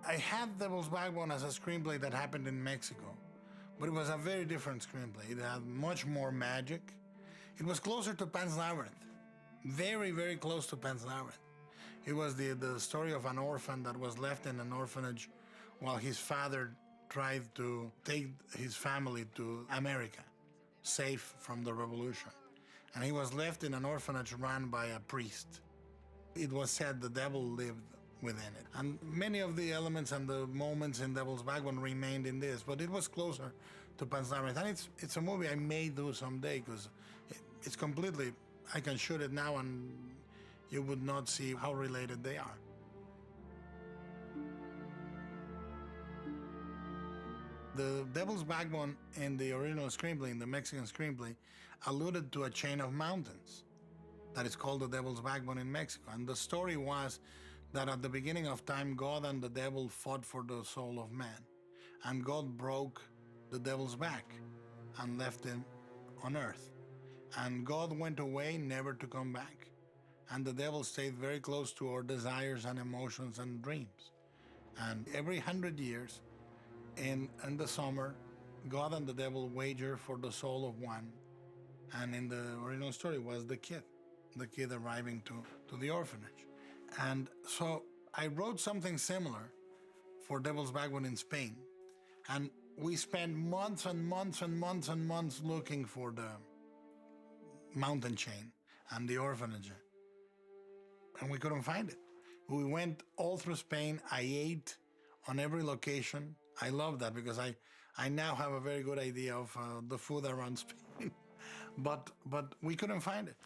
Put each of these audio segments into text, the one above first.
I had Devil's Backbone as a screenplay that happened in Mexico, but it was a very different screenplay. It had much more magic. It was closer to Pan's Labyrinth, very, very close to Pan's Labyrinth. It was the story of an orphan that was left in an orphanage while his father tried to take his family to America, safe from the revolution. And he was left in an orphanage run by a priest. It was said the devil lived within it. And many of the elements and the moments in Devil's Backbone remained in this, but it was closer to Pan's Labyrinth. And it's a movie I may do someday, because it's completely, I can shoot it now and you would not see how related they are. The Devil's Backbone in the original screenplay, in the Mexican screenplay, alluded to a chain of mountains that is called the Devil's Backbone in Mexico. And the story was that at the beginning of time, God and the devil fought for the soul of man. And God broke the devil's back and left him on earth. And God went away, never to come back. And the devil stayed very close to our desires and emotions and dreams. And every 100 years, in the summer, God and the devil wager for the soul of one. And in the original story was the kid arriving to the orphanage. And so I wrote something similar for Devil's Backbone in Spain. And we spent months and months and months and months looking for the mountain chain and the orphanage. And we couldn't find it. We went all through Spain. I ate on every location. I love that, because I now have a very good idea of the food around Spain. but we couldn't find it.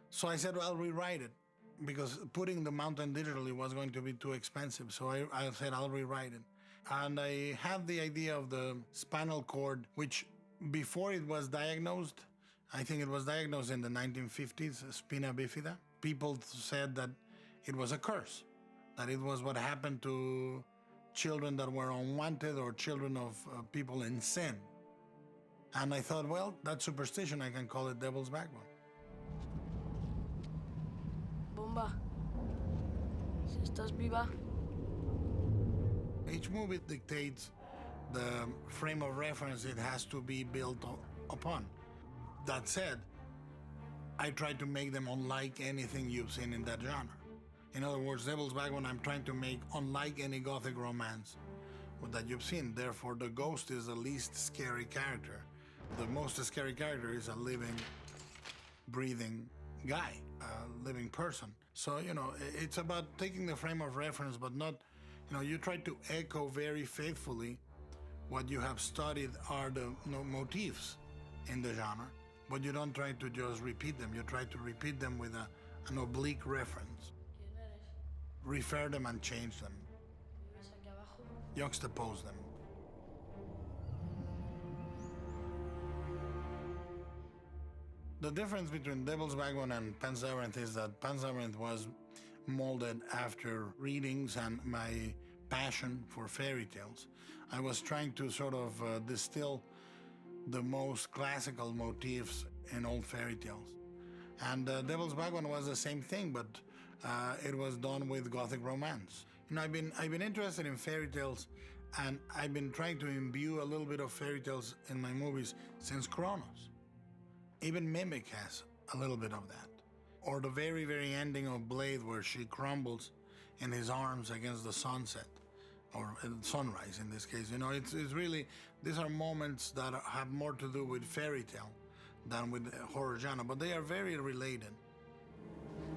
So I said, well, I'll rewrite it, because putting the mountain digitally was going to be too expensive. So I said, I'll rewrite it. And I had the idea of the spinal cord, which before it was diagnosed, I think it was diagnosed in the 1950s, spina bifida. People said that it was a curse, that it was what happened to children that were unwanted or children of people in sin. And I thought, well, that's superstition. I can call it Devil's Backbone. Bomba, si estás viva. Each movie dictates the frame of reference it has to be built upon. That said, I try to make them unlike anything you've seen in that genre. In other words, Devil's Backbone I'm trying to make unlike any gothic romance that you've seen. Therefore, the ghost is the least scary character. The most scary character is a living, breathing guy, a living person. So, it's about taking the frame of reference, but not, you try to echo very faithfully what you have studied are the motifs in the genre, but you don't try to just repeat them. You try to repeat them with an oblique reference. Refer them and change them. Juxtapose them. The difference between Devil's Backbone and Pan's Labyrinth is that Pan's Labyrinth was molded after readings and my passion for fairy tales. I was trying to sort of distill the most classical motifs in old fairy tales. And Devil's Backbone was the same thing, but it was done with Gothic romance. I've been interested in fairy tales, and I've been trying to imbue a little bit of fairy tales in my movies since Kronos. Even Mimic has a little bit of that. Or the very, very ending of Blade, where she crumbles in his arms against the sunset, or sunrise in this case. It's really, these are moments that have more to do with fairy tale than with the horror genre, but they are very related.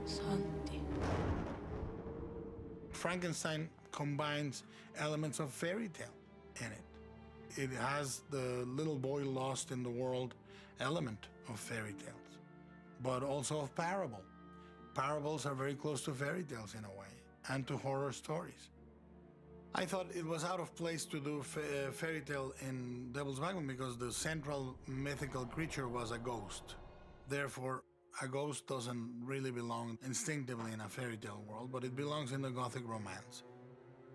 Santi. Frankenstein combines elements of fairy tale in it. It has the little boy lost in the world element of fairy tales, but also of parable. Parables are very close to fairy tales in a way, and to horror stories. I thought it was out of place to do fairy tale in Devil's Backbone because the central mythical creature was a ghost. Therefore, a ghost doesn't really belong instinctively in a fairy tale world, but it belongs in the Gothic romance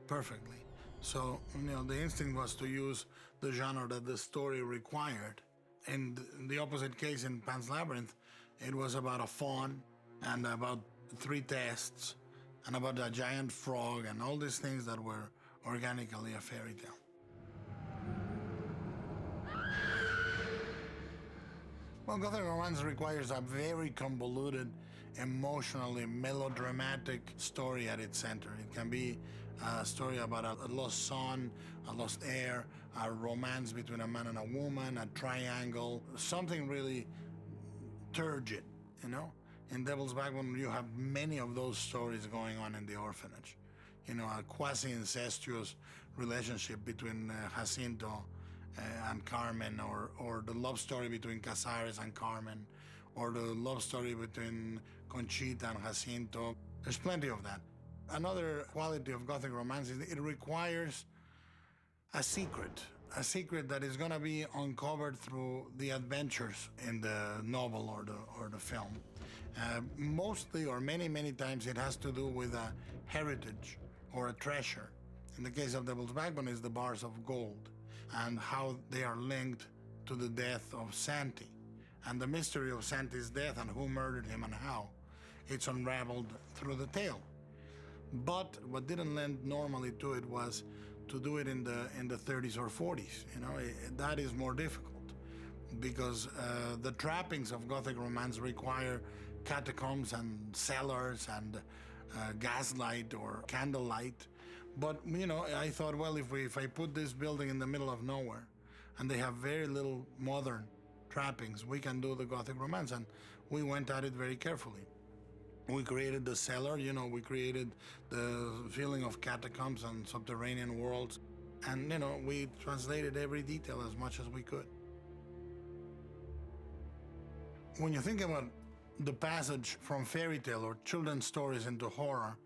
perfectly. So, the instinct was to use the genre that the story required. In the opposite case, in Pan's Labyrinth, it was about a faun and about 3 tests and about a giant frog and all these things that were organically a fairy tale. Well, Gothic romance requires a very convoluted, emotionally melodramatic story at its center. It can be a story about a lost son, a lost heir, a romance between a man and a woman, a triangle, something really turgid, you know? In Devil's Backbone, you have many of those stories going on in the orphanage. You know, a quasi-incestuous relationship between Jacinto and Carmen, or the love story between Casares and Carmen, or the love story between Conchita and Jacinto. There's plenty of that. Another quality of Gothic romance is it requires a secret that is going to be uncovered through the adventures in the novel or the film. Mostly, or many times, it has to do with a heritage or a treasure. In the case of Devil's Backbone, is the bars of gold and how they are linked to the death of Santi and the mystery of Santi's death and who murdered him and how. It's unraveled through the tale. But what didn't lend normally to it was to do it in the 30s or 40s. You know, that is more difficult because the trappings of Gothic romance require catacombs and cellars and gaslight or candlelight. But, you know, I thought, well, if I put this building in the middle of nowhere and they have very little modern trappings, we can do the Gothic romance. And we went at it very carefully. We created the cellar, you know, we created the feeling of catacombs and subterranean worlds. And, you know, we translated every detail as much as we could. When you think about the passage from fairy tale or children's stories into horror,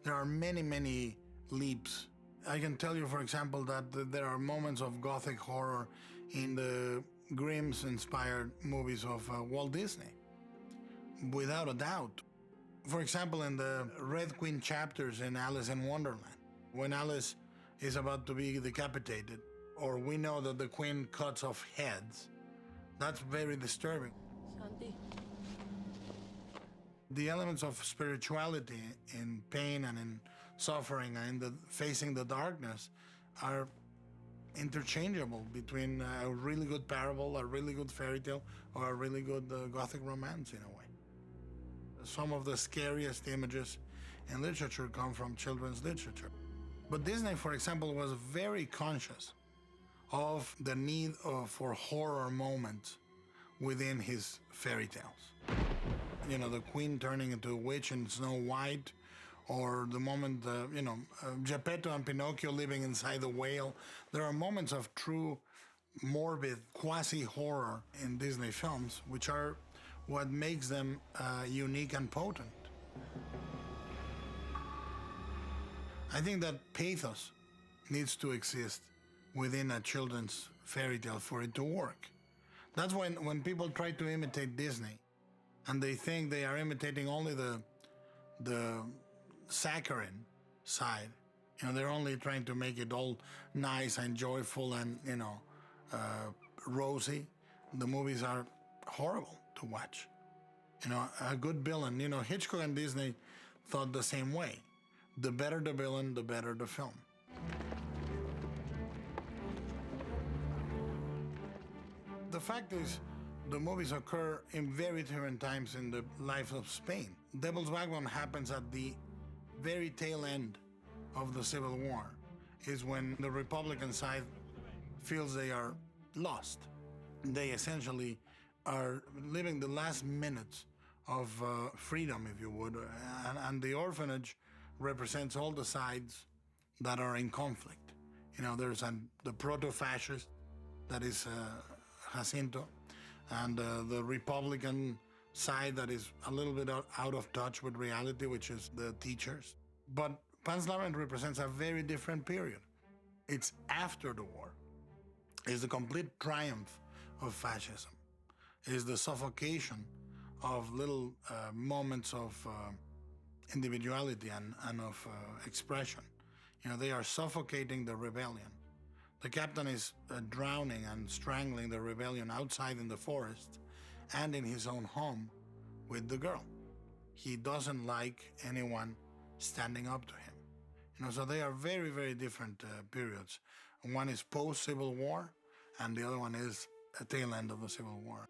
there are many leaps. I can tell you, for example, that there are moments of Gothic horror in the Grimm's-inspired movies of Walt Disney, without a doubt. For example, in the Red Queen chapters in Alice in Wonderland, when Alice is about to be decapitated, or we know that the Queen cuts off heads, that's very disturbing. Santi. The elements of spirituality in pain and in suffering and in facing the darkness are interchangeable between a really good parable, a really good fairy tale, or a really good Gothic romance in a way. Some of the scariest images in literature come from children's literature. But Disney, for example, was very conscious of the need for horror moments within his fairy tales. You know, the Queen turning into a witch in Snow White, or the moment, Geppetto and Pinocchio living inside the whale. There are moments of true morbid quasi-horror in Disney films, which are what makes them unique and potent. I think that pathos needs to exist within a children's fairy tale for it to work. That's when people try to imitate Disney and they think they are imitating only the saccharine side. You know, they're only trying to make it all nice and joyful and, rosy. The movies are horrible to watch. You know, a good villain, Hitchcock and Disney thought the same way. The better the villain, the better the film. The fact is, the movies occur in very different times in the life of Spain. Devil's Backbone happens at the very tail end of the Civil War, is when the Republican side feels they are lost. They essentially are living the last minutes of freedom, if you would, and the orphanage represents all the sides that are in conflict. You know, there's the proto-fascist, that is Jacinto, and the Republican side that is a little bit out of touch with reality, which is the teachers. But Pan's Labyrinth represents a very different period. It's after the war. It's the complete triumph of fascism. It's the suffocation of little moments of individuality and of expression. You know, they are suffocating the rebellion. The captain is drowning and strangling the rebellion outside in the forest and in his own home with the girl. He doesn't like anyone standing up to him. So they are very, very different periods. One is post-Civil War, and the other one is a tail end of the Civil War.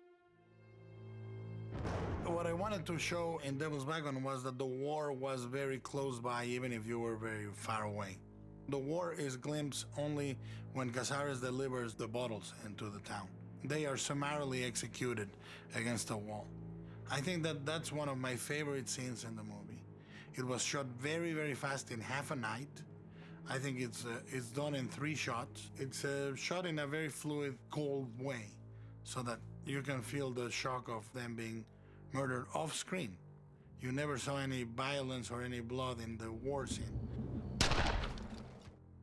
What I wanted to show in Devil's Backbone was that the war was very close by, even if you were very far away. The war is glimpsed only when Casares delivers the bottles into the town. They are summarily executed against a wall. I think that that's one of my favorite scenes in the movie. It was shot very, very fast in half a night. I think it's done in 3 shots. It's shot in a very fluid, cold way, so that you can feel the shock of them being murdered off screen. You never saw any violence or any blood in the war scene.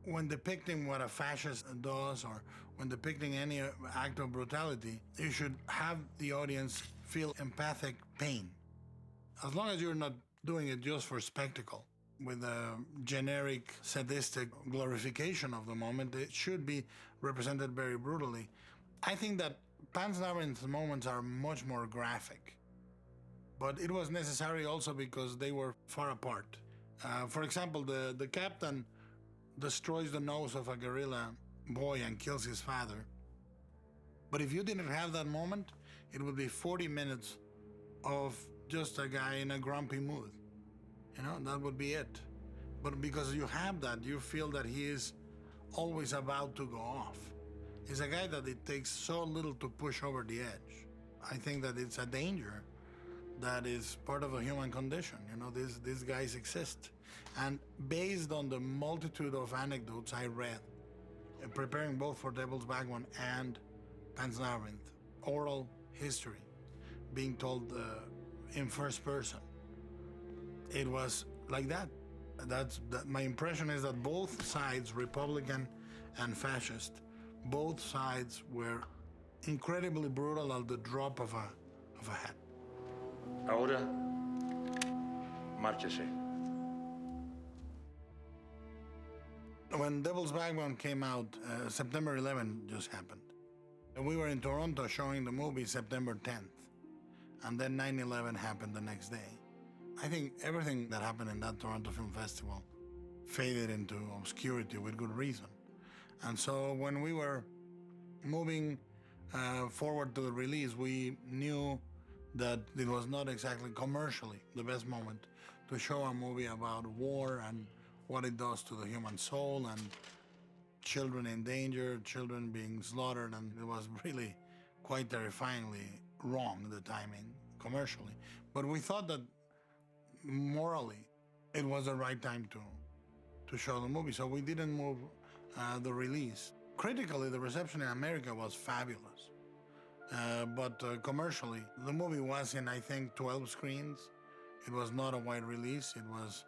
When depicting what a fascist does, or when depicting any act of brutality, you should have the audience feel empathic pain. As long as you're not doing it just for spectacle, with a generic sadistic glorification of the moment, it should be represented very brutally. I think that Pan's Labyrinth's moments are much more graphic, but it was necessary also because they were far apart. For example, the captain destroys the nose of a guerrilla boy and kills his father. But if you didn't have that moment, it would be 40 minutes of just a guy in a grumpy mood. That would be it. But because you have that, you feel that he is always about to go off. He's a guy that it takes so little to push over the edge. I think that it's a danger that is part of the human condition. These guys exist. And based on the multitude of anecdotes I read, preparing both for Devil's Backbone and Pan's Labyrinth, oral history being told in first person, it was like that. My impression is that both sides, Republican and fascist, both sides were incredibly brutal at the drop of a hat. Ahora, márchese. When Devil's Backbone came out, September 11 just happened. And we were in Toronto showing the movie September 10th. And then 9/11 happened the next day. I think everything that happened in that Toronto Film Festival faded into obscurity with good reason. And so when we were moving forward to the release, we knew that it was not exactly commercially the best moment to show a movie about war and what it does to the human soul, and children in danger, children being slaughtered, and it was really quite terrifyingly wrong, the timing, commercially. But we thought that morally it was the right time to show the movie, so we didn't move the release. Critically, the reception in America was fabulous, but commercially, the movie was in, I think, 12 screens. It was not a wide release. It was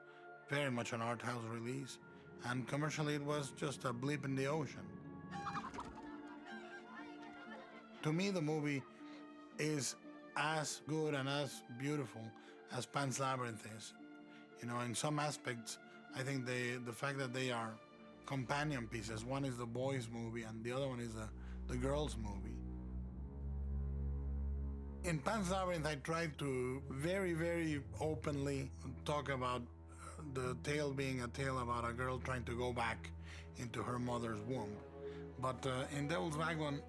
very much an art house release, and commercially it was just a blip in the ocean. To me, the movie is as good and as beautiful as Pan's Labyrinth is. In some aspects, I think the fact that they are companion pieces, one is the boys' movie and the other one is the girls' movie. In Pan's Labyrinth, I tried to very, very openly talk about the tale being a tale about a girl trying to go back into her mother's womb. But in Devil's Backbone,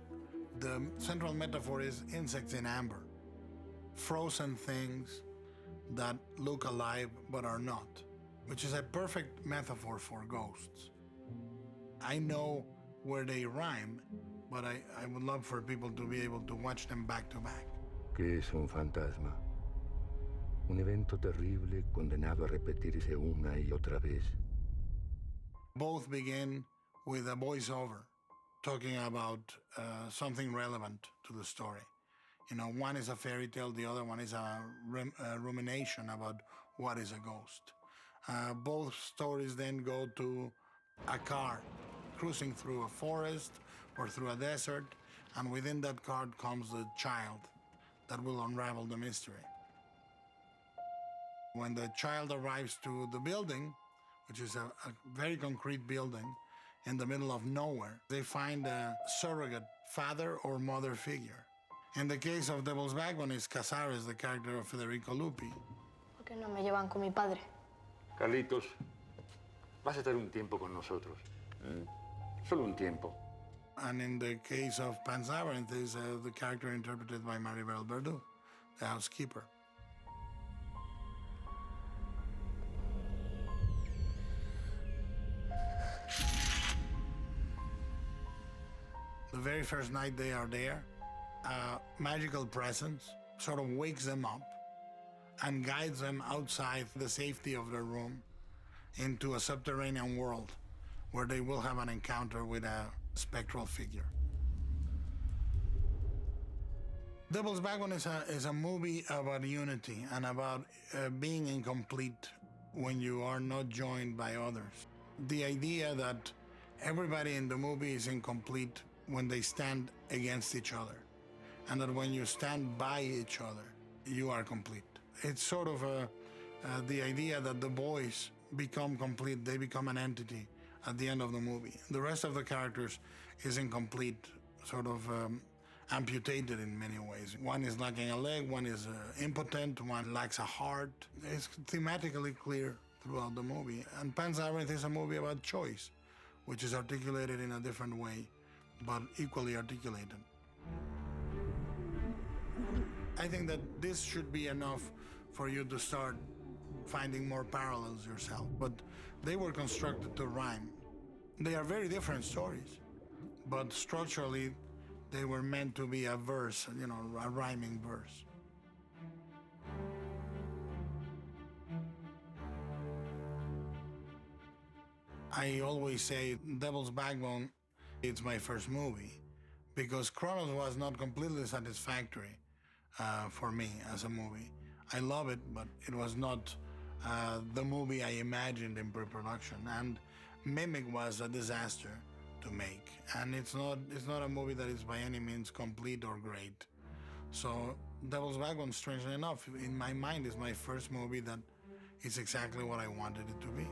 the central metaphor is insects in amber, frozen things that look alive but are not, which is a perfect metaphor for ghosts. I know where they rhyme, but I would love for people to be able to watch them back to back. ¿Qué es un fantasma? Un evento terrible condenado a repetirse una y otra vez. Both begin with a voiceover talking about something relevant to the story. One is a fairy tale, the other one is a rumination about what is a ghost. Both stories then go to a car cruising through a forest or through a desert, and within that car comes the child that will unravel the mystery. When the child arrives to the building, which is a very concrete building in the middle of nowhere, they find a surrogate father or mother figure. In the case of Devil's Backbone, is Casares, the character of Federico Lupi. ¿Por qué no me llevan con mi padre? Carlitos, Vas a estar un tiempo con nosotros. Solo un tiempo. And in the case of Pan's Labyrinth is the character interpreted by Maribel Verdú, the housekeeper. The very first night they are there, a magical presence sort of wakes them up and guides them outside the safety of their room into a subterranean world where they will have an encounter with a spectral figure. Devil's Backbone is a movie about unity and about being incomplete when you are not joined by others. The idea that everybody in the movie is incomplete when they stand against each other, and that when you stand by each other, you are complete. It's sort of the idea that the boys become complete, they become an entity at the end of the movie. The rest of the characters is incomplete, sort of amputated in many ways. One is lacking a leg, one is impotent, one lacks a heart. It's thematically clear throughout the movie. And Pan's Labyrinth is a movie about choice, which is articulated in a different way, but equally articulated. I think that this should be enough for you to start finding more parallels yourself, but they were constructed to rhyme. They are very different stories, but structurally, they were meant to be a verse, a rhyming verse. I always say Devil's Backbone, it's my first movie, because Chronos was not completely satisfactory for me as a movie. I love it, but it was not the movie I imagined in pre-production. And Mimic was a disaster to make, and it's not a movie that is by any means complete or great. So Devil's Backbone, strangely enough, in my mind, is my first movie that is exactly what I wanted it to be.